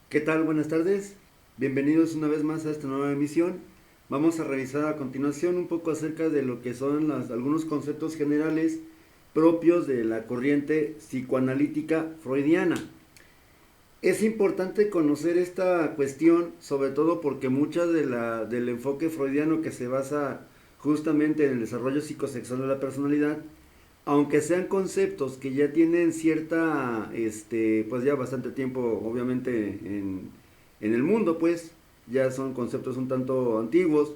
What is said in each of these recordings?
¿Qué tal? Buenas tardes. Bienvenidos una vez más a esta nueva emisión. Vamos a revisar a continuación un poco acerca de lo que son algunos conceptos generales propios de la corriente psicoanalítica freudiana. Es importante conocer esta cuestión, sobre todo porque mucha del enfoque freudiano que se basa justamente en el desarrollo psicosexual de la personalidad, aunque sean conceptos que ya tienen cierta, pues ya bastante tiempo, obviamente, en el mundo, pues, ya son conceptos un tanto antiguos,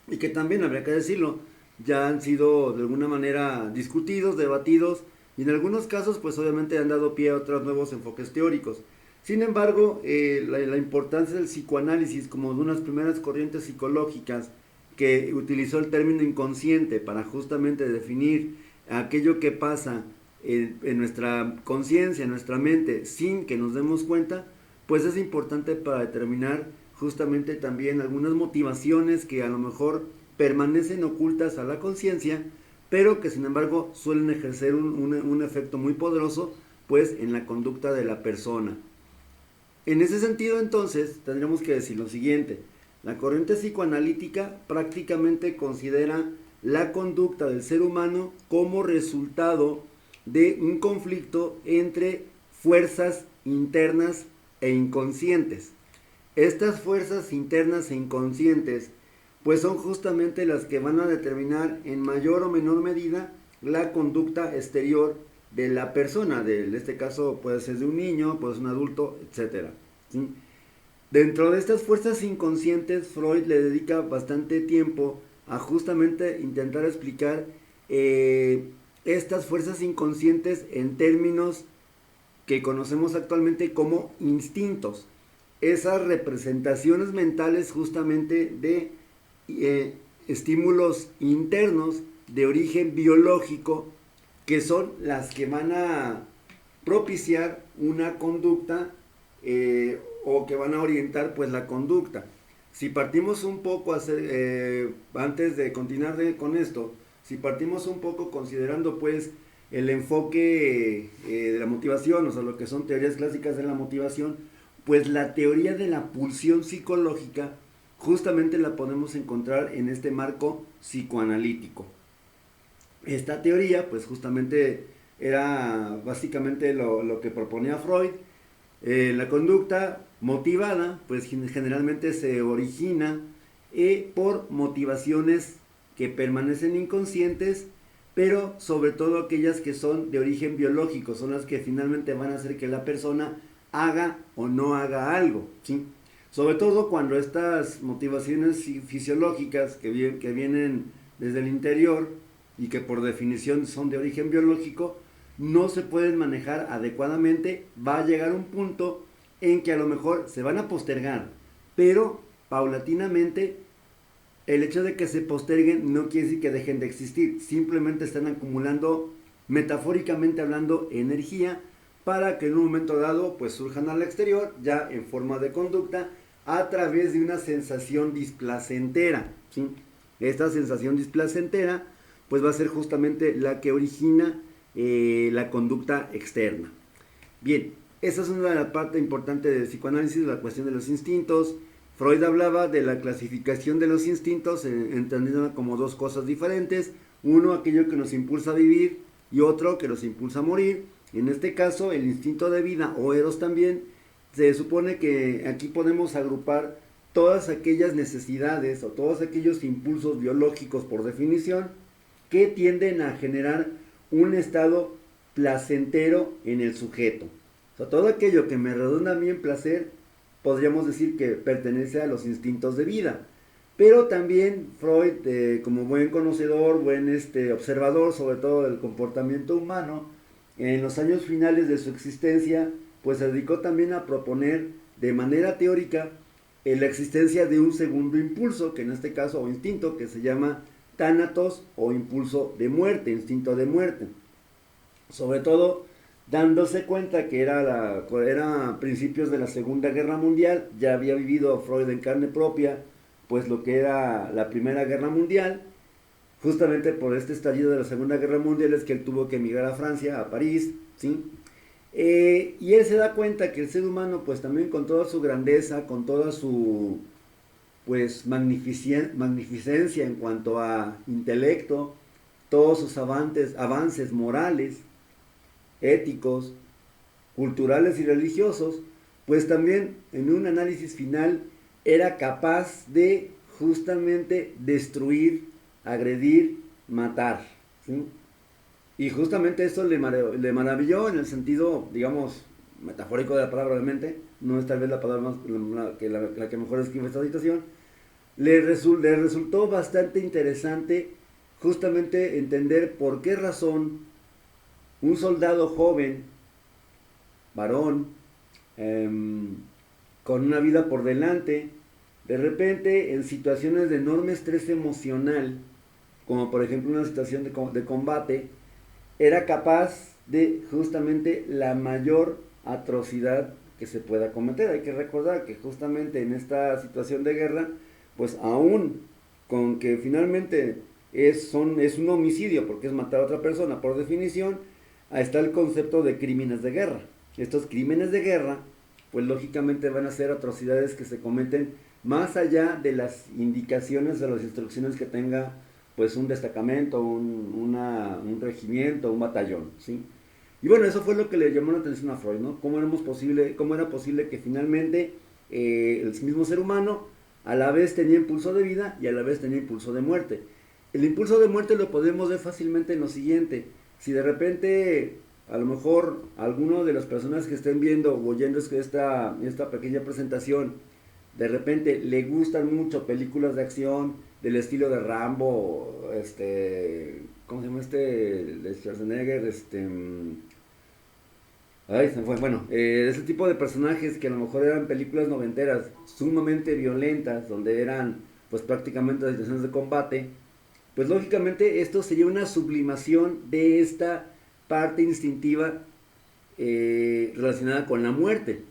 y que también, habría que decirlo, ya han sido de alguna manera discutidos, debatidos, y en algunos casos, pues obviamente han dado pie a otros nuevos enfoques teóricos. Sin embargo, la importancia del psicoanálisis como de unas primeras corrientes psicológicas que utilizó el término inconsciente para justamente definir aquello que pasa en nuestra conciencia, en nuestra mente, sin que nos demos cuenta, pues es importante para determinar justamente también algunas motivaciones que a lo mejor permanecen ocultas a la conciencia, pero que sin embargo suelen ejercer un efecto muy poderoso pues en la conducta de la persona. En ese sentido, entonces, tendremos que decir lo siguiente: la corriente psicoanalítica prácticamente considera la conducta del ser humano como resultado de un conflicto entre fuerzas internas e inconscientes. Estas fuerzas internas e inconscientes pues son justamente las que van a determinar en mayor o menor medida la conducta exterior de la persona, en este caso puede ser de un niño, puede ser un adulto, etcétera. ¿Sí? Dentro de estas fuerzas inconscientes, Freud le dedica bastante tiempo a justamente intentar explicar estas fuerzas inconscientes en términos que conocemos actualmente como instintos. Esas representaciones mentales justamente de estímulos internos de origen biológico que son las que van a propiciar una conducta o que van a orientar pues la conducta. Si partimos un poco antes de continuar con esto, si partimos un poco considerando pues el enfoque de la motivación, o sea, lo que son teorías clásicas de la motivación, pues la teoría de la pulsión psicológica justamente la podemos encontrar en este marco psicoanalítico. Esta teoría, pues justamente era básicamente lo que proponía Freud. La conducta motivada, pues generalmente se origina por motivaciones que permanecen inconscientes, pero sobre todo aquellas que son de origen biológico, son las que finalmente van a hacer que la persona haga o no haga algo, ¿sí? Sobre todo cuando estas motivaciones fisiológicas que vienen desde el interior y que por definición son de origen biológico, no se pueden manejar adecuadamente, va a llegar un punto en que a lo mejor se van a postergar, pero paulatinamente el hecho de que se posterguen no quiere decir que dejen de existir, simplemente están acumulando, metafóricamente hablando, energía para que en un momento dado pues surjan al exterior ya en forma de conducta a través de una sensación displacentera, ¿sí? Esta sensación displacentera pues va a ser justamente la que origina la conducta externa. Bien, esa es una parte importante del psicoanálisis, la cuestión de los instintos. Freud hablaba de la clasificación de los instintos, entendiendo como dos cosas diferentes. Uno, aquello que nos impulsa a vivir, y otro, que nos impulsa a morir. En este caso, el instinto de vida, o eros también, se supone que aquí podemos agrupar todas aquellas necesidades o todos aquellos impulsos biológicos, por definición, que tienden a generar un estado placentero en el sujeto. O sea, todo aquello que me redunda a mí en placer, podríamos decir que pertenece a los instintos de vida. Pero también Freud, como buen conocedor, buen observador sobre todo del comportamiento humano, en los años finales de su existencia, pues se dedicó también a proponer de manera teórica la existencia de un segundo impulso, que en este caso, o instinto, que se llama tánatos o impulso de muerte, instinto de muerte. Sobre todo dándose cuenta que era principios de la Segunda Guerra Mundial, ya había vivido Freud en carne propia, pues lo que era la Primera Guerra Mundial. Justamente por este estallido de la Segunda Guerra Mundial es que él tuvo que emigrar a Francia, a París, ¿sí? Y él se da cuenta que el ser humano, pues también con toda su grandeza, con toda su pues magnificencia en cuanto a intelecto, todos sus avances morales, éticos, culturales y religiosos, pues también en un análisis final era capaz de justamente destruir, agredir, matar, ¿sí? Y justamente eso le maravilló en el sentido, digamos, metafórico de la palabra, obviamente, no es tal vez la palabra más, la que mejor escribe esta situación. Le resultó bastante interesante justamente entender por qué razón un soldado joven, varón, eh, con una vida por delante, de repente en situaciones de enorme estrés emocional, como por ejemplo una situación de combate, era capaz de justamente la mayor atrocidad que se pueda cometer. Hay que recordar que justamente en esta situación de guerra, pues aún con que finalmente es un homicidio, porque es matar a otra persona por definición, está el concepto de crímenes de guerra. Estos crímenes de guerra, pues lógicamente van a ser atrocidades que se cometen más allá de las indicaciones, de las instrucciones que tenga pues un destacamento, un regimiento, un batallón, ¿sí? Y bueno, eso fue lo que le llamó la atención a Freud, ¿no? Cómo era posible que finalmente el mismo ser humano a la vez tenía impulso de vida y a la vez tenía impulso de muerte. El impulso de muerte lo podemos ver fácilmente en lo siguiente: si de repente a lo mejor alguno de las personas que estén viendo o oyendo esta pequeña presentación, de repente le gustan mucho películas de acción del estilo de Rambo, ¿cómo se llama de Schwarzenegger? Ay, se me fue. Bueno, ese tipo de personajes que a lo mejor eran películas noventeras sumamente violentas, donde eran pues prácticamente situaciones de combate, pues lógicamente esto sería una sublimación de esta parte instintiva relacionada con la muerte.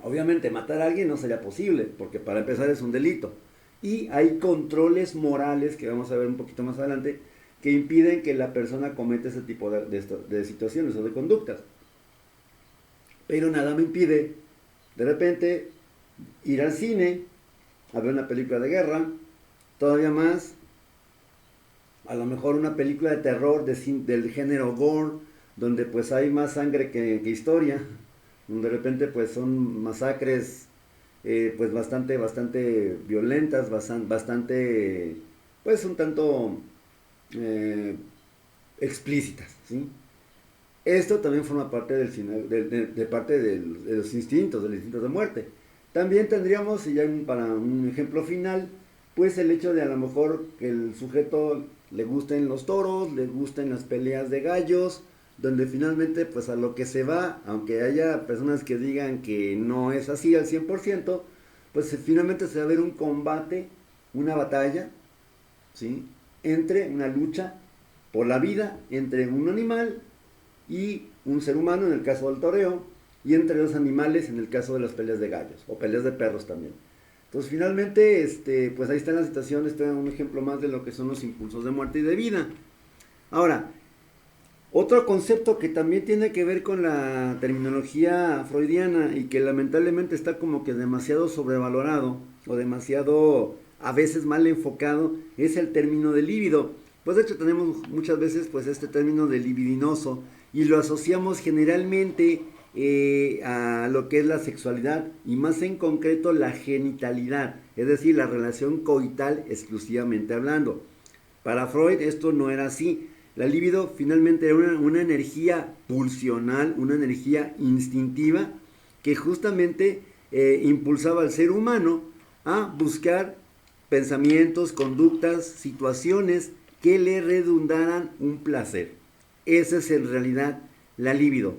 Obviamente matar a alguien no sería posible, porque para empezar es un delito. Y hay controles morales, que vamos a ver un poquito más adelante, que impiden que la persona cometa ese tipo de situaciones o de conductas. Pero nada me impide, de repente, ir al cine, a ver una película de guerra, todavía más, a lo mejor una película de terror del género gore, donde pues hay más sangre que historia, donde de repente pues son masacres pues bastante violentas, bastante pues un tanto eh, explícitas, ¿sí? Esto también forma parte de los instintos, del instinto de muerte. También tendríamos, y ya para un ejemplo final, pues el hecho de a lo mejor que el sujeto le gusten los toros, le gusten las peleas de gallos, donde finalmente pues a lo que se va, aunque haya personas que digan que no es así al 100%, pues finalmente se va a ver un combate, una batalla, ¿sí? Entre una lucha por la vida entre un animal y un ser humano en el caso del toreo, y entre los animales en el caso de las peleas de gallos o peleas de perros también. Entonces finalmente pues ahí está la situación, está un ejemplo más de lo que son los impulsos de muerte y de vida. Ahora, otro concepto que también tiene que ver con la terminología freudiana y que lamentablemente está como que demasiado sobrevalorado o demasiado a veces mal enfocado es el término de líbido. Pues de hecho tenemos muchas veces pues este término de libidinoso y lo asociamos generalmente a lo que es la sexualidad y más en concreto la genitalidad, es decir, la relación coital exclusivamente hablando. Para Freud esto no era así. La libido finalmente era una energía pulsional, una energía instintiva que justamente impulsaba al ser humano a buscar pensamientos, conductas, situaciones que le redundaran un placer. Esa es en realidad la libido.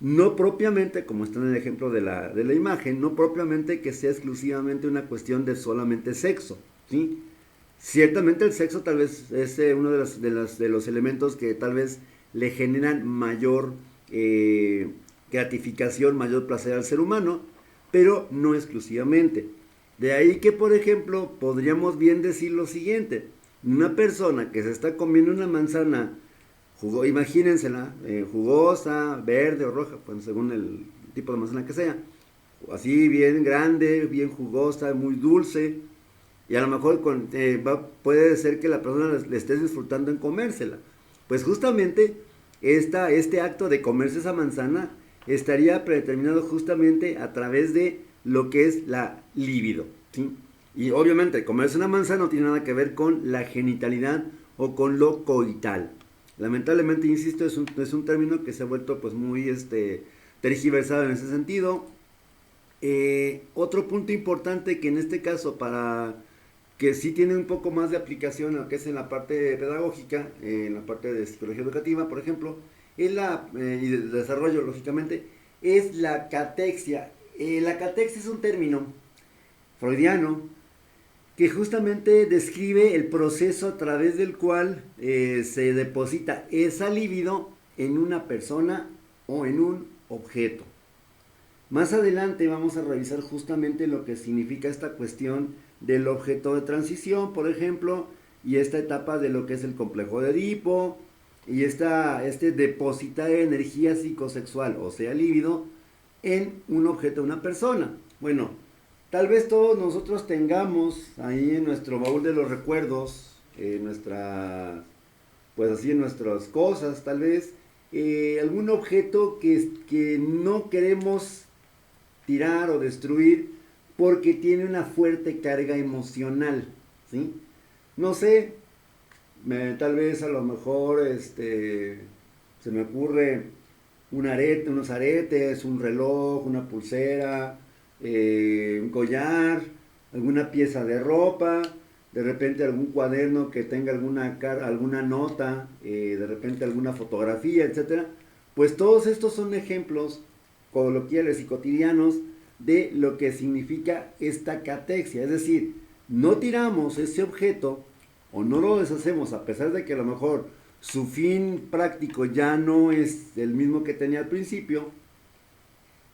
No propiamente, como está en el ejemplo de la imagen, no propiamente que sea exclusivamente una cuestión de solamente sexo, ¿sí? Ciertamente el sexo tal vez es uno de los elementos que tal vez le generan mayor gratificación, mayor placer al ser humano, pero no exclusivamente. De ahí que, por ejemplo, podríamos bien decir lo siguiente: una persona que se está comiendo una manzana imagínensela, jugosa, verde o roja, pues según el tipo de manzana que sea, así bien grande, bien jugosa, muy dulce, y a lo mejor puede ser que la persona le esté disfrutando en comérsela. Pues justamente este acto de comerse esa manzana estaría predeterminado justamente a través de lo que es la libido, ¿sí? Y obviamente comerse una manzana no tiene nada que ver con la genitalidad o con lo coital. Lamentablemente, insisto, es un término que se ha vuelto pues muy tergiversado en ese sentido. Otro punto importante que en este caso que sí tiene un poco más de aplicación a lo que es en la parte pedagógica, en la parte de psicología educativa, por ejemplo, y de desarrollo, lógicamente, es la catexia. La catexia es un término freudiano que justamente describe el proceso a través del cual se deposita esa libido en una persona o en un objeto. Más adelante vamos a revisar justamente lo que significa esta cuestión del objeto de transición, por ejemplo, y esta etapa de lo que es el complejo de Edipo, y este depositar energía psicosexual, o sea, líbido, en un objeto, una persona. Bueno, tal vez todos nosotros tengamos ahí en nuestro baúl de los recuerdos, pues así en nuestras cosas, tal vez, algún objeto que no queremos tirar o destruir porque tiene una fuerte carga emocional, ¿sí? No sé, tal vez a lo mejor se me ocurre unos aretes, un reloj, una pulsera, un collar, alguna pieza de ropa, de repente algún cuaderno que tenga alguna nota, de repente alguna fotografía, etcétera. Pues todos estos son ejemplos coloquiales y cotidianos de lo que significa esta catexia, es decir, no tiramos ese objeto o no lo deshacemos a pesar de que a lo mejor su fin práctico ya no es el mismo que tenía al principio,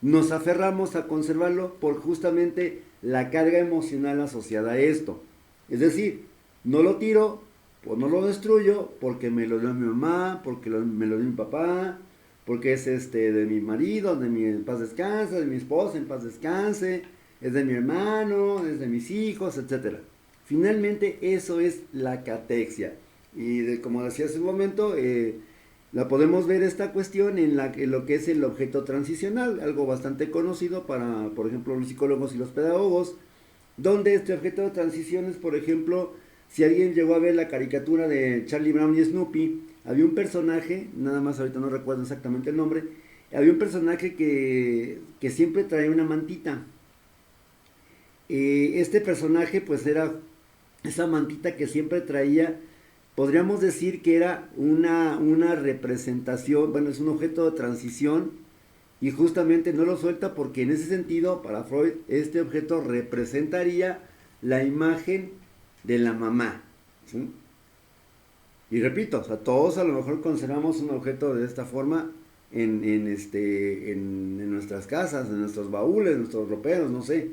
nos aferramos a conservarlo por justamente la carga emocional asociada a esto. Es decir, no lo tiro o no lo destruyo porque me lo dio mi mamá, porque me lo dio mi papá, porque es de mi marido, de mi en paz descanse, de mi esposa en paz descanse, es de mi hermano, es de mis hijos, etc. Finalmente eso es la catexia. Y como decía hace un momento, la podemos ver esta cuestión en lo que es el objeto transicional, algo bastante conocido para, por ejemplo, los psicólogos y los pedagogos, donde este objeto de transición es, por ejemplo, si alguien llegó a ver la caricatura de Charlie Brown y Snoopy, había un personaje, nada más ahorita no recuerdo exactamente el nombre, había un personaje que siempre traía una mantita. Este personaje pues era esa mantita que siempre traía, podríamos decir que era una representación, bueno, es un objeto de transición y justamente no lo suelta porque en ese sentido, para Freud, este objeto representaría la imagen de la mamá, ¿sí? Y repito, o sea, todos a lo mejor consideramos un objeto de esta forma en nuestras casas, en nuestros baúles, en nuestros roperos, no sé.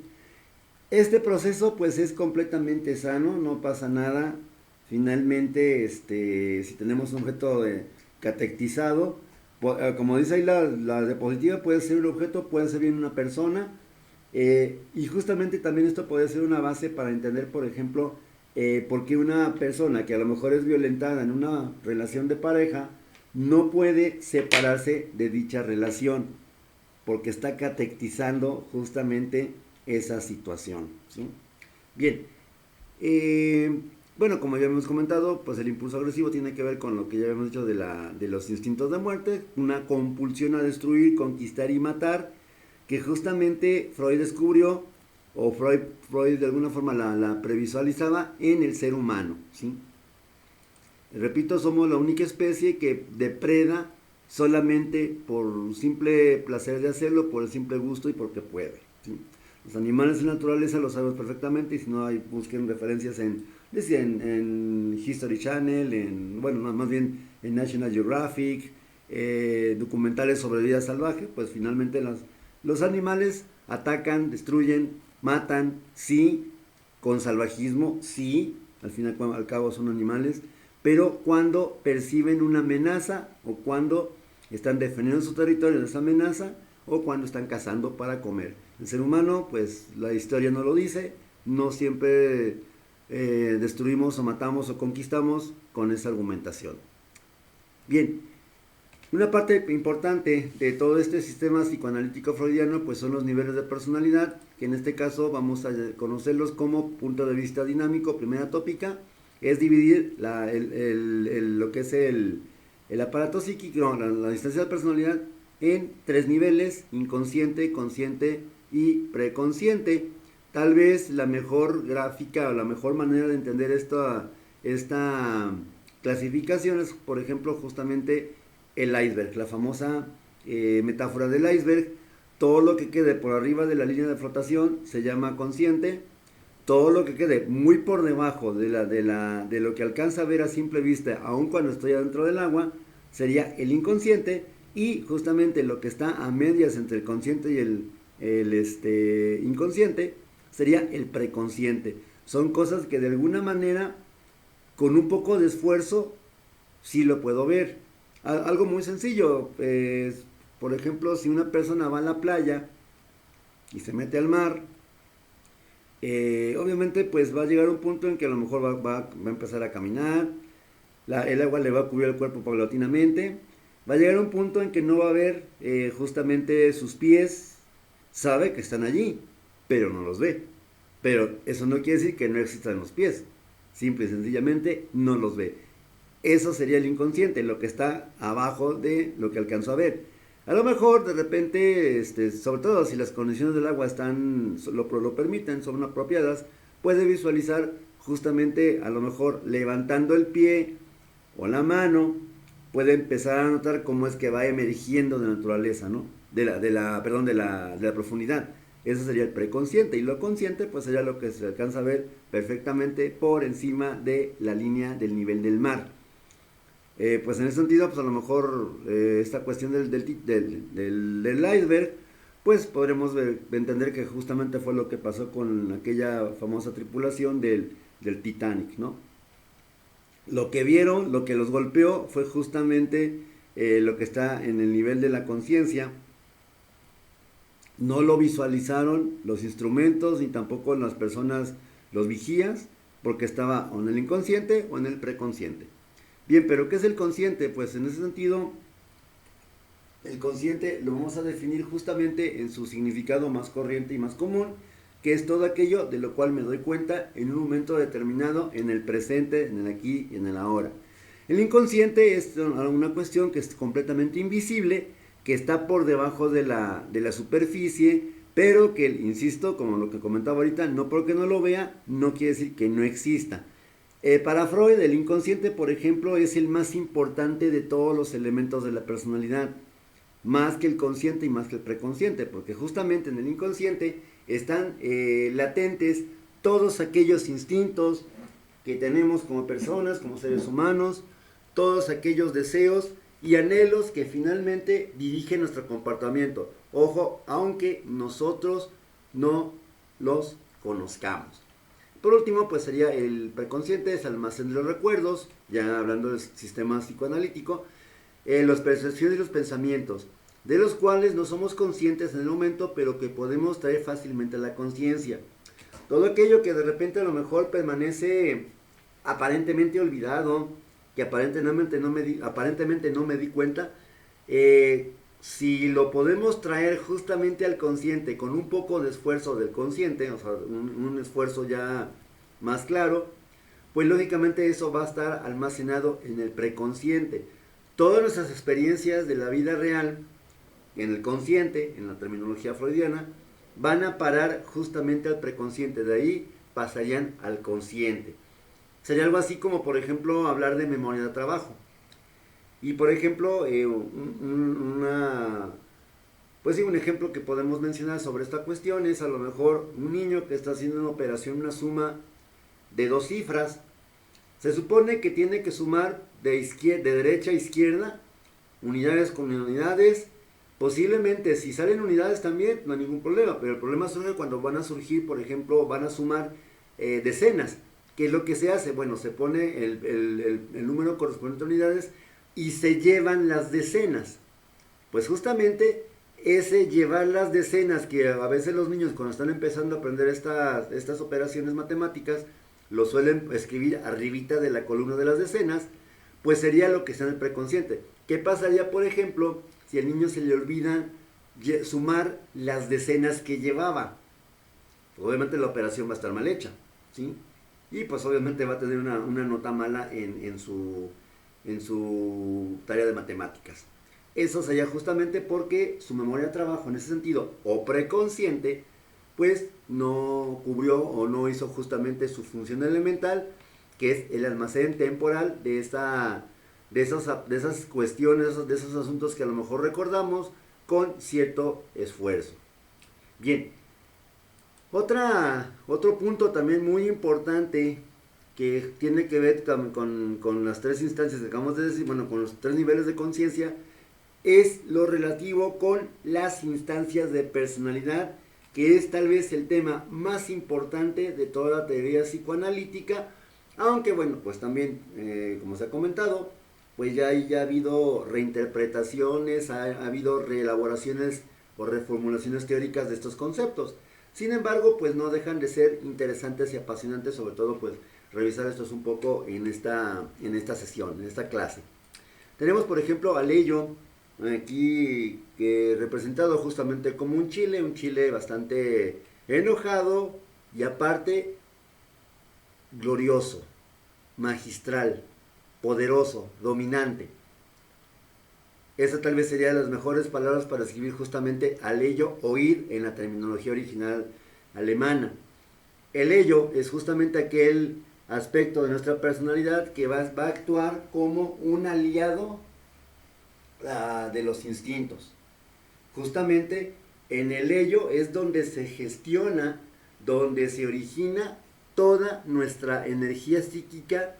Este proceso pues es completamente sano, no pasa nada. Finalmente, si tenemos un objeto catectizado, como dice ahí la diapositiva, puede ser un objeto, puede ser bien una persona, y justamente también esto puede ser una base para entender, por ejemplo, por qué una persona que a lo mejor es violentada en una relación de pareja no puede separarse de dicha relación, porque está catectizando justamente esa situación, ¿sí? Bien, bueno, como ya hemos comentado, pues el impulso agresivo tiene que ver con lo que ya habíamos dicho de los instintos de muerte, una compulsión a destruir, conquistar y matar, que justamente Freud descubrió, o Freud de alguna forma la previsualizaba en el ser humano, ¿sí? Repito, somos la única especie que depreda solamente por simple placer de hacerlo, por el simple gusto y porque puede, ¿sí? Los animales de naturaleza lo sabemos perfectamente, y si no, busquen referencias en History Channel, bueno, más bien en National Geographic, documentales sobre vida salvaje. Pues finalmente los animales atacan, destruyen, matan, sí, con salvajismo, sí, al fin y al cabo son animales, pero cuando perciben una amenaza o cuando están defendiendo su territorio de esa amenaza o cuando están cazando para comer. El ser humano, pues la historia no lo dice, no siempre destruimos o matamos o conquistamos con esa argumentación. Bien, una parte importante de todo este sistema psicoanalítico freudiano pues son los niveles de personalidad, que en este caso vamos a conocerlos como punto de vista dinámico. Primera tópica es dividir lo que es el aparato psíquico, la distancia de personalidad, en 3 niveles: inconsciente, consciente y preconsciente. Tal vez la mejor gráfica o la mejor manera de entender esta clasificación es, por ejemplo, justamente el iceberg, la famosa metáfora del iceberg. Todo lo que quede por arriba de la línea de flotación se llama consciente. Todo lo que quede muy por debajo de lo que alcanza a ver a simple vista, aun cuando estoy adentro del agua, sería el inconsciente. Y justamente lo que está a medias entre el consciente y el inconsciente sería el preconsciente. Son cosas que de alguna manera, con un poco de esfuerzo, sí lo puedo ver. Algo muy sencillo, por ejemplo, si una persona va a la playa y se mete al mar, obviamente pues va a llegar un punto en que a lo mejor va a empezar a caminar, el agua le va a cubrir el cuerpo paulatinamente, va a llegar un punto en que no va a ver justamente sus pies, sabe que están allí, pero no los ve. Pero eso no quiere decir que no existan los pies, simple y sencillamente no los ve. Eso sería el inconsciente, lo que está abajo de lo que alcanzó a ver. A lo mejor de repente, sobre todo si las condiciones del agua lo permiten, son apropiadas, puede visualizar justamente, a lo mejor levantando el pie o la mano, puede empezar a notar cómo es que va emergiendo de la naturaleza, ¿no? de la profundidad. Eso sería el preconsciente, y lo consciente pues sería lo que se alcanza a ver perfectamente por encima de la línea del nivel del mar. Pues en ese sentido, pues a lo mejor esta cuestión del iceberg, pues podremos entender que justamente fue lo que pasó con aquella famosa tripulación del Titanic, ¿no? Lo que vieron, lo que los golpeó fue justamente lo que está en el nivel de la conciencia. No lo visualizaron los instrumentos ni tampoco las personas, los vigías, porque estaba o en el inconsciente o en el preconsciente. Bien, pero ¿qué es el consciente? Pues en ese sentido, el consciente lo vamos a definir justamente en su significado más corriente y más común, que es todo aquello de lo cual me doy cuenta en un momento determinado, en el presente, en el aquí y en el ahora. El inconsciente es una cuestión que es completamente invisible, que está por debajo de la superficie, pero que, insisto, como lo que comentaba ahorita, no porque no lo vea, no quiere decir que no exista. Para Freud, el inconsciente, por ejemplo, es el más importante de todos los elementos de la personalidad, más que el consciente y más que el preconsciente, porque justamente en el inconsciente están latentes todos aquellos instintos que tenemos como personas, como seres humanos, todos aquellos deseos y anhelos que finalmente dirigen nuestro comportamiento. Ojo, aunque nosotros no los conozcamos. Por último, pues sería el preconsciente, es almacén de los recuerdos, ya hablando del sistema psicoanalítico, las percepciones y los pensamientos, de los cuales no somos conscientes en el momento, pero que podemos traer fácilmente a la conciencia. Todo aquello que de repente a lo mejor permanece aparentemente olvidado, que aparentemente no me di cuenta, si lo podemos traer justamente al consciente con un poco de esfuerzo del consciente, o sea, un esfuerzo ya más claro, pues lógicamente eso va a estar almacenado en el preconsciente. Todas nuestras experiencias de la vida real, en el consciente, en la terminología freudiana, van a parar justamente al preconsciente, de ahí pasarían al consciente. Sería algo así como, por ejemplo, hablar de memoria de trabajo. Y por ejemplo, un ejemplo que podemos mencionar sobre esta cuestión es a lo mejor un niño que está haciendo una operación, una suma de 2 cifras. Se supone que tiene que sumar de derecha a izquierda, unidades con unidades. Posiblemente si salen unidades también no hay ningún problema, pero el problema surge cuando van a surgir, por ejemplo, van a sumar decenas. ¿Qué es lo que se hace? Bueno, se pone el número correspondiente a unidades y se llevan las decenas. Pues justamente ese llevar las decenas, que a veces los niños cuando están empezando a aprender estas operaciones matemáticas, lo suelen escribir arribita de la columna de las decenas, pues sería lo que está en el preconsciente. ¿Qué pasaría, por ejemplo, si al niño se le olvida sumar las decenas que llevaba? Obviamente la operación va a estar mal hecha, ¿sí? Y pues obviamente va a tener una nota mala en su tarea de matemáticas. Eso sería justamente porque su memoria de trabajo en ese sentido, o preconsciente, pues no cubrió o no hizo justamente su función elemental, que es el almacén temporal de esas cuestiones, de esos asuntos que a lo mejor recordamos con cierto esfuerzo. Bien, otro punto también muy importante que tiene que ver con las tres instancias que acabamos de decir, bueno, con los tres niveles de conciencia, es lo relativo con las instancias de personalidad, que es tal vez el tema más importante de toda la teoría psicoanalítica, aunque bueno, pues también, como se ha comentado, pues ya ha habido reinterpretaciones, ha habido reelaboraciones o reformulaciones teóricas de estos conceptos. Sin embargo, pues no dejan de ser interesantes y apasionantes, sobre todo pues revisar estos un poco en esta sesión, en esta clase. Tenemos por ejemplo a Leyo, aquí representado justamente como un chile bastante enojado y aparte glorioso, magistral, poderoso, dominante. Esa tal vez sería de las mejores palabras para escribir justamente al ello, oír en la terminología original alemana. El ello es justamente aquel aspecto de nuestra personalidad que va a actuar como un aliado de los instintos. Justamente en el ello es donde se gestiona, donde se origina toda nuestra energía psíquica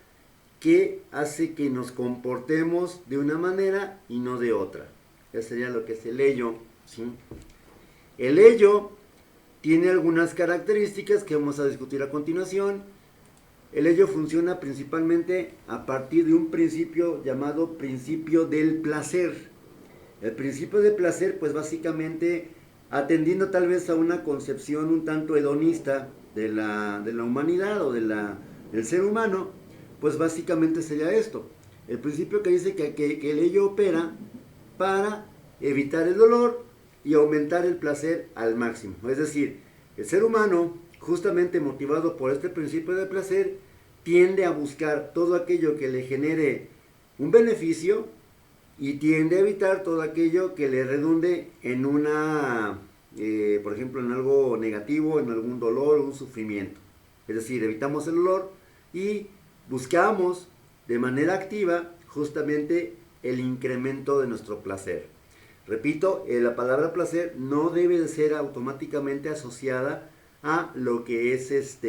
que hace que nos comportemos de una manera y no de otra. Eso sería lo que es el ello, ¿sí? El ello tiene algunas características que vamos a discutir a continuación. El ello funciona principalmente a partir de un principio llamado principio del placer. El principio del placer, pues básicamente atendiendo tal vez a una concepción un tanto hedonista de la humanidad o del ser humano, pues básicamente sería esto. El principio que dice que el ello opera para evitar el dolor y aumentar el placer al máximo. Es decir, el ser humano, justamente motivado por este principio de placer, tiende a buscar todo aquello que le genere un beneficio y tiende a evitar todo aquello que le redunde en por ejemplo, en algo negativo, en algún dolor o un sufrimiento. Es decir, evitamos el dolor y buscamos de manera activa justamente el incremento de nuestro placer. Repito, la palabra placer no debe de ser automáticamente asociada a lo que es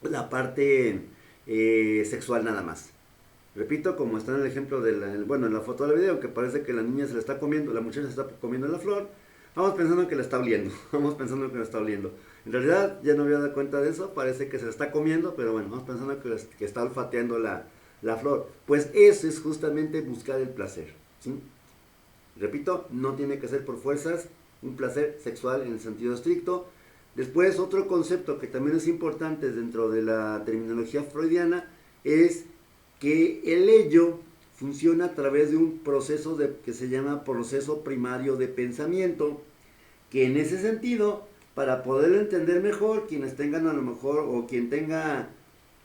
la parte sexual nada más. Repito, como está en el ejemplo en la foto del video, que parece que la niña se la está comiendo, la muchacha se está comiendo la flor, vamos pensando que la está oliendo, En realidad ya no había dado cuenta de eso, parece que se la está comiendo, pero bueno, vamos pensando que está olfateando la flor. Pues eso es justamente buscar el placer, ¿sí? Repito, no tiene que ser por fuerzas un placer sexual en el sentido estricto. Después, otro concepto que también es importante dentro de la terminología freudiana es que el ello funciona a través de un proceso que se llama proceso primario de pensamiento, que en ese sentido, para poderlo entender mejor, quienes tengan a lo mejor, o quien tenga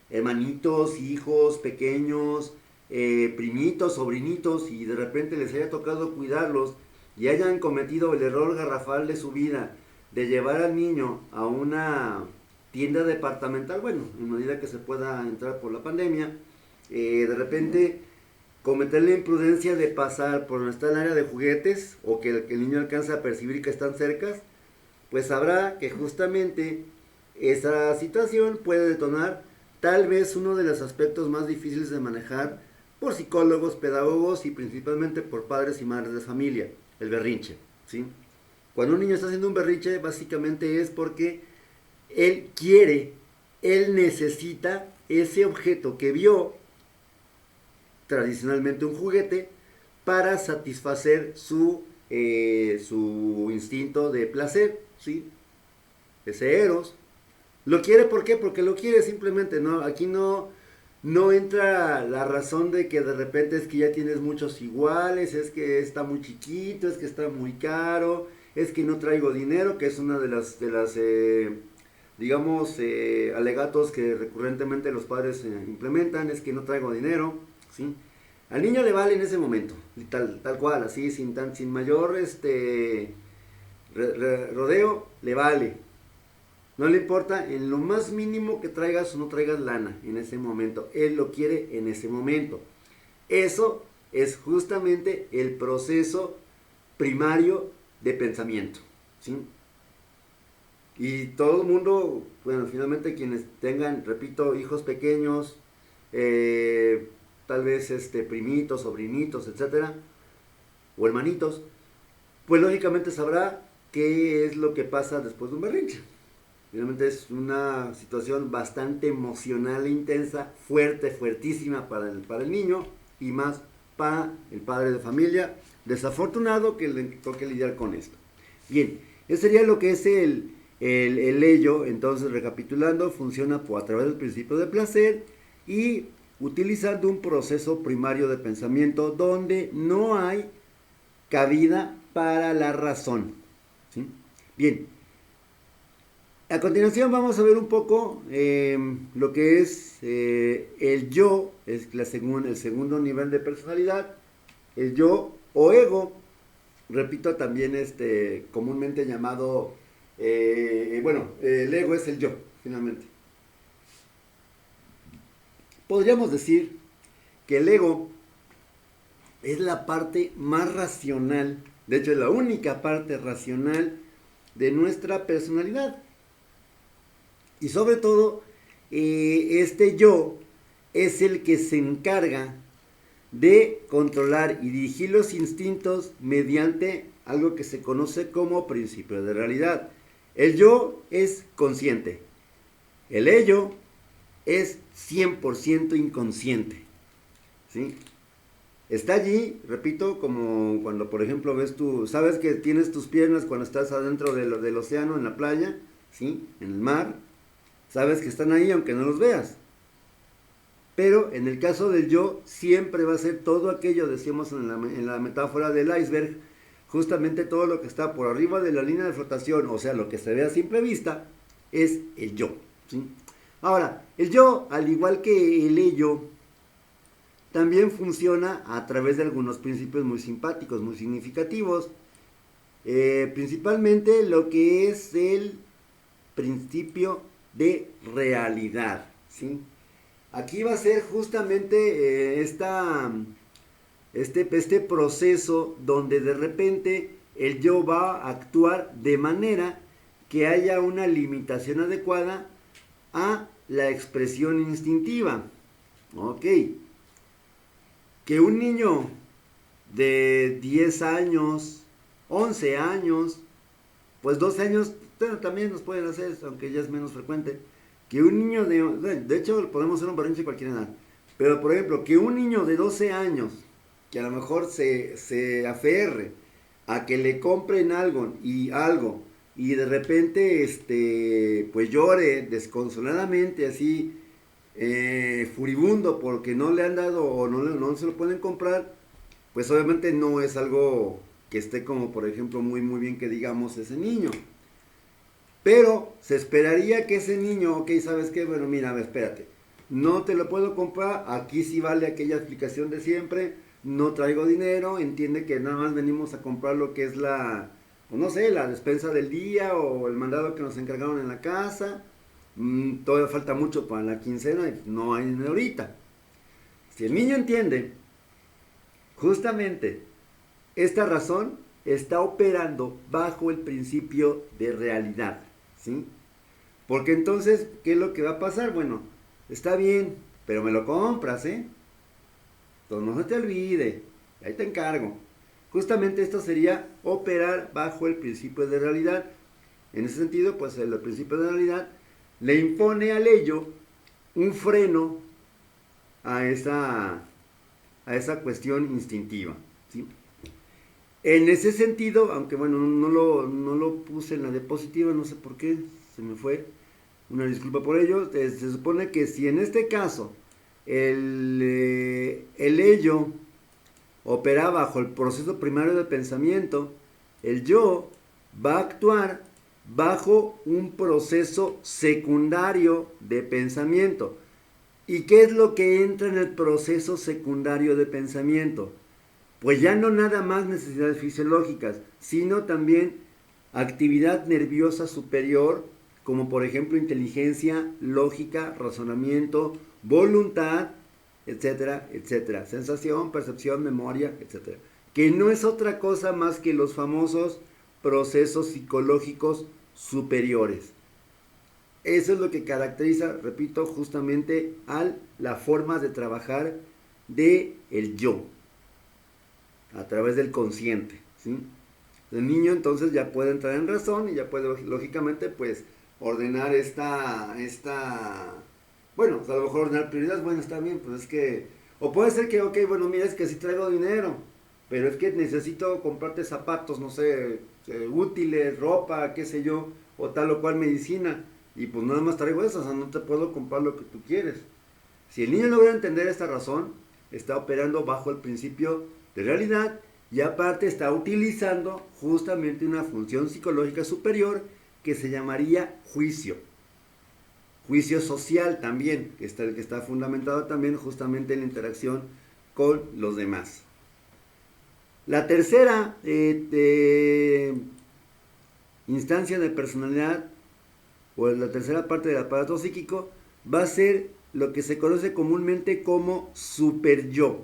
hermanitos, hijos pequeños, primitos, sobrinitos, y de repente les haya tocado cuidarlos y hayan cometido el error garrafal de su vida de llevar al niño a una tienda departamental, bueno, en medida que se pueda entrar por la pandemia, de repente cometer la imprudencia de pasar por donde está el área de juguetes o que el niño alcanza a percibir que están cercas, pues sabrá que justamente esa situación puede detonar tal vez uno de los aspectos más difíciles de manejar por psicólogos, pedagogos y principalmente por padres y madres de familia, el berrinche, ¿sí? Cuando un niño está haciendo un berrinche, básicamente es porque él quiere él necesita ese objeto que vio, tradicionalmente un juguete, para satisfacer su instinto de placer, ¿sí? Ese eros. Lo quiere, ¿por qué? Porque lo quiere simplemente, ¿no? Aquí no entra la razón de que de repente es que ya tienes muchos iguales, es que está muy chiquito, es que está muy caro, es que no traigo dinero, que es una de las digamos, alegatos que recurrentemente los padres implementan, es que no traigo dinero, ¿sí? Al niño le vale en ese momento, tal cual, así, sin mayor rodeo, le vale. No le importa en lo más mínimo que traigas o no traigas lana en ese momento. Él lo quiere en ese momento. Eso es justamente el proceso primario de pensamiento, ¿sí? Y todo el mundo, bueno, finalmente quienes tengan, repito, hijos pequeños, tal vez primitos, sobrinitos, etcétera, o hermanitos, pues lógicamente sabrá qué es lo que pasa después de un berrinche. Finalmente es una situación bastante emocional e intensa, fuerte, fuertísima para el niño y más para el padre de familia, desafortunado que le toque lidiar con esto. Bien, eso sería lo que es el ello. Entonces, recapitulando, funciona a través del principio de placer y utilizando un proceso primario de pensamiento donde no hay cabida para la razón, ¿sí? Bien, a continuación vamos a ver un poco lo que es el yo, es el segundo nivel de personalidad, el yo o ego, repito, también comúnmente llamado, bueno, el ego es el yo, finalmente. Podríamos decir que el ego es la parte más racional, de hecho es la única parte racional de nuestra personalidad. Y sobre todo, este yo es el que se encarga de controlar y dirigir los instintos mediante algo que se conoce como principio de realidad. El yo es consciente, el ello es 100% inconsciente, ¿sí? Está allí, repito, como cuando por ejemplo sabes que tienes tus piernas cuando estás adentro del océano, en la playa, ¿sí? En el mar, sabes que están ahí aunque no los veas. Pero en el caso del yo, siempre va a ser todo aquello, decíamos en la metáfora del iceberg, justamente todo lo que está por arriba de la línea de flotación, o sea, lo que se ve a simple vista, es el yo, ¿sí? Ahora, el yo, al igual que el ello, también funciona a través de algunos principios muy simpáticos, muy significativos, principalmente lo que es el principio de realidad, ¿sí? Aquí va a ser justamente este proceso donde de repente el yo va a actuar de manera que haya una limitación adecuada a la expresión instintiva. Ok. Que un niño de 10 años, 11 años, pues 12 años, bueno, también nos pueden hacer, aunque ya es menos frecuente, que un niño de hecho podemos hacer un berrinche a cualquier edad, pero por ejemplo, que un niño de 12 años, que a lo mejor se aferre a que le compren algo, y de repente, pues llore desconsoladamente, así, furibundo, porque no le han dado o no se lo pueden comprar, pues obviamente no es algo que esté como, por ejemplo, muy, muy bien que digamos ese niño. Pero se esperaría que ese niño, ok, ¿sabes qué? Bueno, mira, a ver, espérate. No te lo puedo comprar, aquí sí vale aquella explicación de siempre, no traigo dinero, entiende que nada más venimos a comprar lo que es pues no sé, la despensa del día o el mandado que nos encargaron en la casa, todavía falta mucho para la quincena y no hay dinero ahorita. Si el niño entiende, justamente esta razón está operando bajo el principio de realidad, ¿sí? Porque entonces, ¿qué es lo que va a pasar? Bueno, está bien, pero me lo compras, ¿eh? Entonces no se te olvide, ahí te encargo. Justamente esto sería operar bajo el principio de realidad. En ese sentido, pues el principio de realidad le impone al ello un freno a esa cuestión instintiva, ¿sí? En ese sentido, aunque bueno, no lo puse en la diapositiva, no sé por qué, se me fue, una disculpa por ello, se supone que si en este caso el ello opera bajo el proceso primario de pensamiento, el yo va a actuar bajo un proceso secundario de pensamiento. ¿Y qué es lo que entra en el proceso secundario de pensamiento? Pues ya no nada más necesidades fisiológicas, sino también actividad nerviosa superior, como por ejemplo inteligencia, lógica, razonamiento, voluntad, etcétera, etcétera. Sensación, percepción, memoria, etcétera. Que no es otra cosa más que los famosos procesos psicológicos superiores. Eso es lo que caracteriza, repito, justamente a la forma de trabajar de el yo, a través del consciente, ¿sí? El niño entonces ya puede entrar en razón y ya puede lógicamente pues ordenar bueno, a lo mejor ordenar prioridades, bueno, está bien, pues es que, o puede ser que, ok, bueno, mira, es que sí traigo dinero, pero es que necesito comprarte zapatos, no sé, útiles, ropa, qué sé yo, o tal o cual medicina, y pues nada más traigo eso, o sea, no te puedo comprar lo que tú quieres. Si el niño logra entender esta razón, está operando bajo el principio de realidad y aparte está utilizando justamente una función psicológica superior que se llamaría juicio. Juicio social también, que está fundamentado también justamente en la interacción con los demás. La tercera instancia de personalidad, o la tercera parte del aparato psíquico, va a ser lo que se conoce comúnmente como superyo.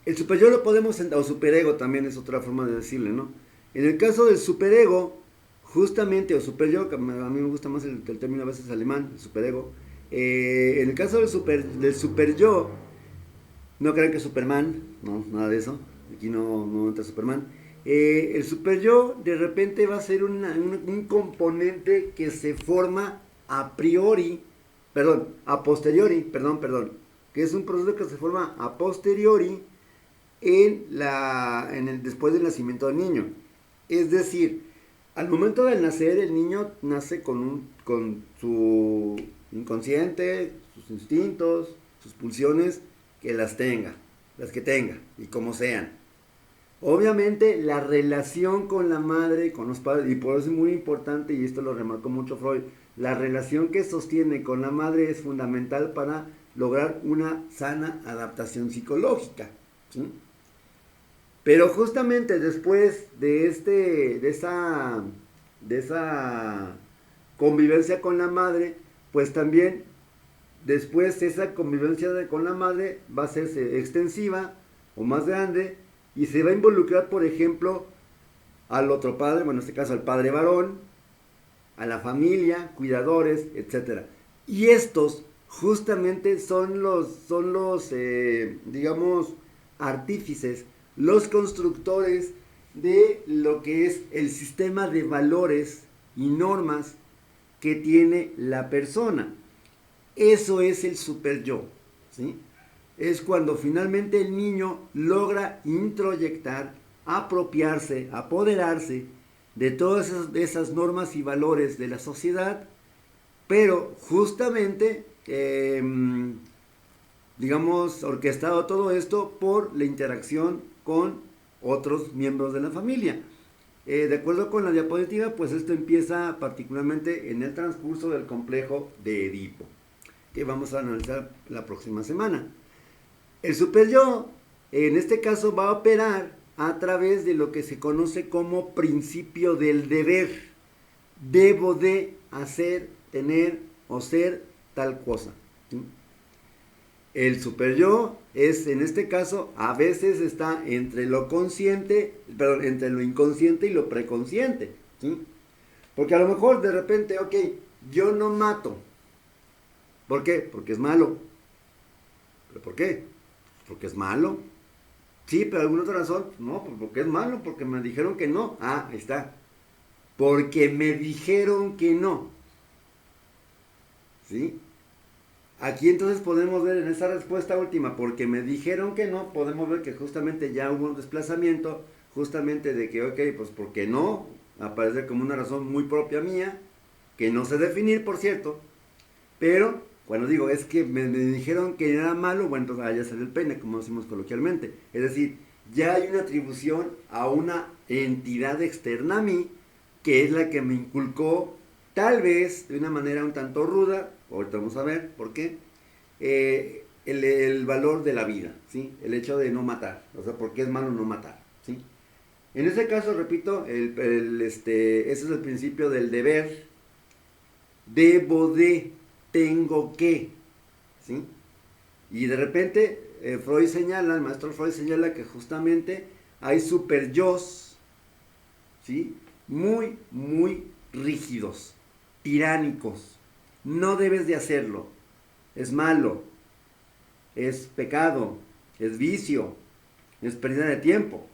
El superyo lo podemos, o superego también es otra forma de decirle, ¿no? En el caso del superego, justamente, o superyo, que a mí me gusta más el término a veces alemán, el superego, en el caso del superyo, no crean que es Superman, no, nada de eso, aquí no entra Superman. El superyo de repente va a ser un componente que se forma a posteriori, que es un proceso que se forma a posteriori después del nacimiento del niño. Es decir, al momento del nacer, el niño nace con su inconsciente, sus instintos, sus pulsiones, que las que tenga, y como sean. Obviamente, la relación con la madre y con los padres, y por eso es muy importante, y esto lo remarcó mucho Freud, la relación que sostiene con la madre es fundamental para lograr una sana adaptación psicológica, ¿sí? Pero justamente después de esa convivencia con la madre, pues también después esa convivencia con la madre va a hacerse extensiva o más grande y se va a involucrar, por ejemplo, al otro padre, bueno, en este caso al padre varón, a la familia, cuidadores, etcétera. Y estos justamente son los digamos, artífices, los constructores de lo que es el sistema de valores y normas que tiene la persona. Eso es el superyo, ¿sí? Es cuando finalmente el niño logra introyectar, apropiarse, apoderarse de todas esas normas y valores de la sociedad, pero justamente, digamos, orquestado todo esto por la interacción con otros miembros de la familia. De acuerdo con la diapositiva, pues esto empieza particularmente en el transcurso del complejo de Edipo, que vamos a analizar la próxima semana. El superyo, en este caso, va a operar a través de lo que se conoce como principio del deber. Debo de hacer, tener o ser tal cosa, ¿sí? El superyo es, en este caso, a veces está entre lo inconsciente y lo preconsciente, ¿sí? Porque a lo mejor de repente, ok, yo no mato. ¿Por qué? Porque es malo. ¿Pero por qué? Porque es malo. Sí, pero alguna otra razón. No, pues porque es porque me dijeron que no. Ah, ahí está. Porque me dijeron que no. ¿sí? Aquí entonces podemos ver en esa respuesta última, porque me dijeron que no, podemos ver que justamente ya hubo un desplazamiento, justamente de que, ok, pues porque no, aparece como una razón muy propia mía, que no sé definir, por cierto, pero cuando digo, es que me dijeron que era malo, bueno, entonces ya sale el pene, como decimos coloquialmente. Es decir, ya hay una atribución a una entidad externa a mí, que es la que me inculcó, tal vez de una manera un tanto ruda, ahorita vamos a ver por qué, el valor de la vida, ¿sí? El hecho de no matar, o sea, porque es malo no matar, ¿sí? En ese caso, repito, ese es el principio del deber, debo de, tengo que, ¿sí? Y de repente Freud señala, el maestro Freud señala que justamente hay super yos, ¿sí? Muy, muy rígidos, tiránicos. No debes de hacerlo. Es malo, es pecado, es vicio, es pérdida de tiempo.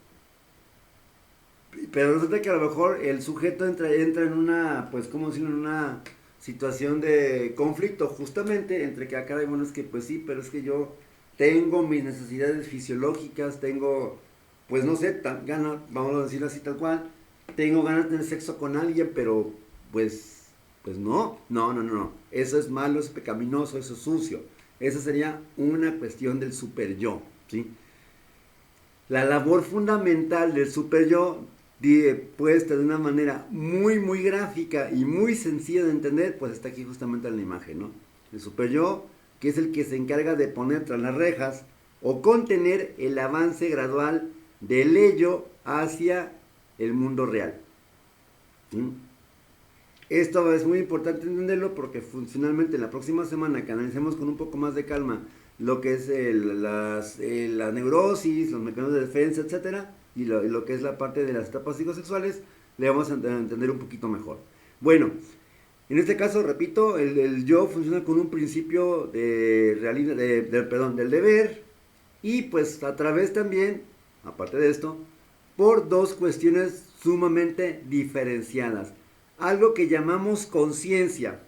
Pero resulta que a lo mejor el sujeto entra en una, pues, ¿cómo decirlo? En una situación de conflicto, justamente entre que acá hay bueno, es que, pues sí, pero es que yo tengo mis necesidades fisiológicas, tengo, pues no sé, ganas, vamos a decirlo así tal cual, tengo ganas de tener sexo con alguien, pero pues no, eso es malo, es pecaminoso, eso es sucio. Esa sería una cuestión del super yo, ¿sí? La labor fundamental del super yo, puesta de una manera muy, muy gráfica y muy sencilla de entender, pues está aquí justamente en la imagen, ¿no? El super yo, que es el que se encarga de poner tras las rejas o contener el avance gradual del ello hacia el mundo real. ¿Sí? Esto es muy importante entenderlo porque funcionalmente en la próxima semana que analicemos con un poco más de calma lo que es la neurosis, los mecanismos de defensa, etcétera, y lo que es la parte de las etapas psicosexuales, le vamos a entender un poquito mejor. Bueno, en este caso, repito, el yo funciona con un principio de realidad, perdón, del deber, y pues a través también, aparte de esto, por dos cuestiones sumamente diferenciadas. Algo que llamamos conciencia.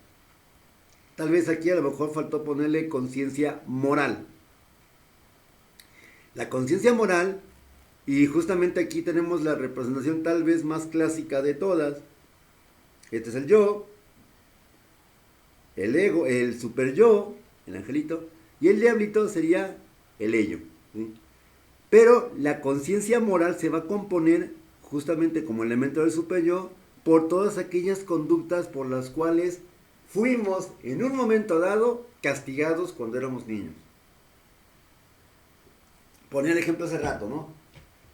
Tal vez aquí a lo mejor faltó ponerle conciencia moral. La conciencia moral, y justamente aquí tenemos la representación tal vez más clásica de todas. Este es el yo, el ego, el super yo, el angelito, y el diablito sería el ello, ¿sí? Pero la conciencia moral se va a componer justamente como elemento del super yo por todas aquellas conductas por las cuales fuimos en un momento dado castigados cuando éramos niños. Ponía el ejemplo hace rato, ¿no?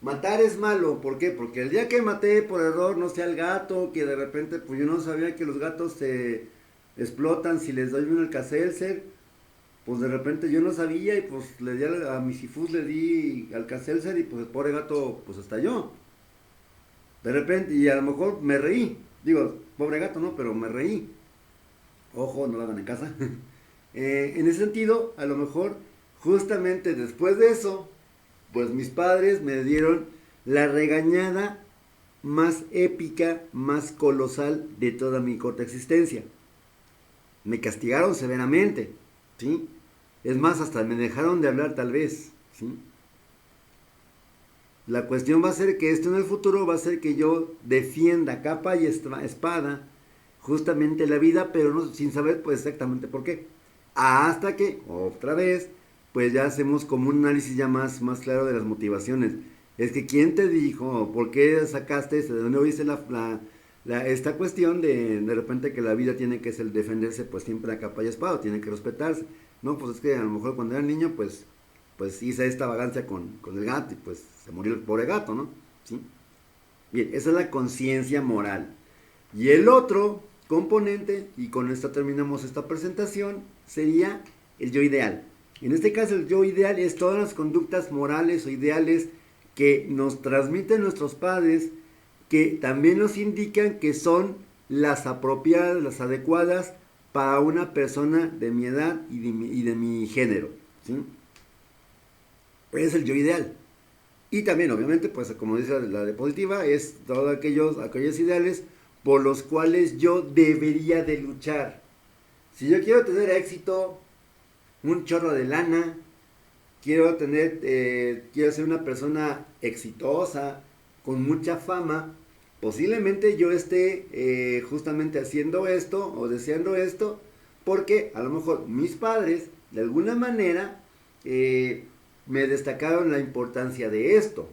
Matar es malo, ¿por qué? Porque el día que maté por error, no sé, al gato, que de repente, pues yo no sabía que los gatos se explotan si les doy un Alka-Seltzer, pues de repente yo no sabía y pues le di a mi sifus, le di Alka-Seltzer y pues el pobre gato pues estalló. De repente, y a lo mejor me reí, digo, pobre gato, ¿no? Pero me reí. Ojo, no lo hagan en casa. En ese sentido, a lo mejor, justamente después de eso, pues mis padres me dieron la regañada más épica, más colosal de toda mi corta existencia. Me castigaron severamente, ¿sí? Es más, hasta me dejaron de hablar tal vez, ¿sí? La cuestión va a ser que esto en el futuro va a ser que yo defienda capa y espada justamente la vida, pero no, sin saber pues exactamente por qué. Hasta que, otra vez, pues ya hacemos como un análisis ya más claro de las motivaciones. Es que quién te dijo, por qué sacaste, de dónde oíste esta cuestión de repente que la vida tiene que ser defenderse pues siempre a capa y espada, tiene que respetarse. No, pues es que a lo mejor cuando era niño pues hice esta vagancia con el gato y pues se murió el pobre gato, ¿no? ¿Sí? Bien, esa es la conciencia moral. Y el otro componente, y con esto terminamos esta presentación, sería el yo ideal. En este caso el yo ideal es todas las conductas morales o ideales que nos transmiten nuestros padres, que también nos indican que son las apropiadas, las adecuadas para una persona de mi edad y de mi género, ¿sí? Es el yo ideal. Y también, obviamente, pues como dice la diapositiva, es todos aquellos ideales por los cuales yo debería de luchar. Si yo quiero tener éxito, un chorro de lana, quiero ser una persona exitosa, con mucha fama, posiblemente yo esté justamente haciendo esto o deseando esto, porque a lo mejor mis padres, de alguna manera, me destacaron la importancia de esto.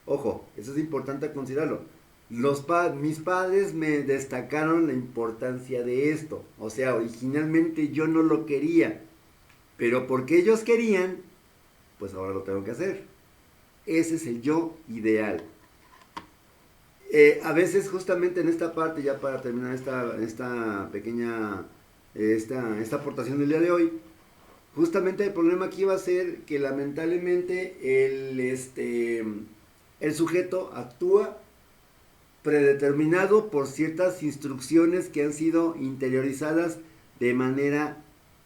Ojo, eso es importante considerarlo. Mis padres me destacaron la importancia de esto. O sea, originalmente yo no lo quería, pero porque ellos querían, pues ahora lo tengo que hacer. Ese es el yo ideal. A veces justamente en esta parte, ya para terminar esta pequeña, esta aportación del día de hoy, justamente el problema aquí va a ser que lamentablemente el sujeto actúa predeterminado por ciertas instrucciones que han sido interiorizadas de manera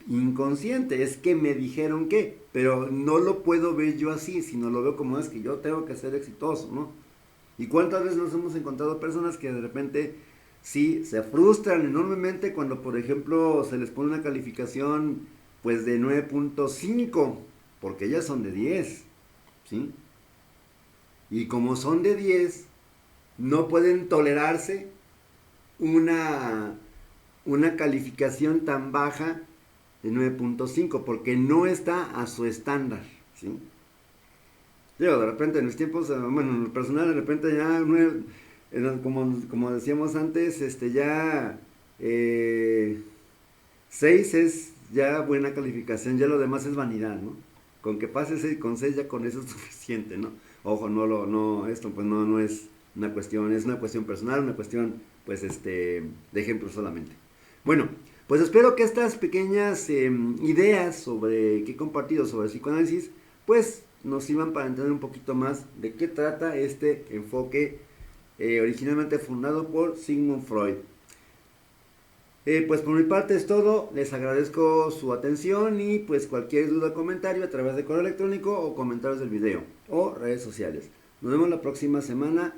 inconsciente. Es que me dijeron que, pero no lo puedo ver yo así, sino lo veo como es que yo tengo que ser exitoso, ¿no? ¿Y cuántas veces nos hemos encontrado personas que de repente sí se frustran enormemente cuando, por ejemplo, se les pone una calificación pues de 9.5, porque ellas son de 10, ¿sí? Y como son de 10, no pueden tolerarse una, una calificación tan baja de 9.5 porque no está a su estándar, ¿sí? Digo, de repente en los tiempos, bueno, en el personal de repente ya, como decíamos antes, ya 6 es ya buena calificación, ya lo demás es vanidad, ¿no? Con que pase 6 con 6 ya con eso es suficiente, ¿no? Ojo, esto pues no es una cuestión, es una cuestión personal, una cuestión pues de ejemplo solamente. Bueno, pues espero que estas pequeñas ideas que he compartido sobre el psicoanálisis, pues nos sirvan para entender un poquito más de qué trata este enfoque originalmente fundado por Sigmund Freud. Pues por mi parte es todo, les agradezco su atención y pues cualquier duda o comentario a través de correo electrónico o comentarios del video o redes sociales. Nos vemos la próxima semana.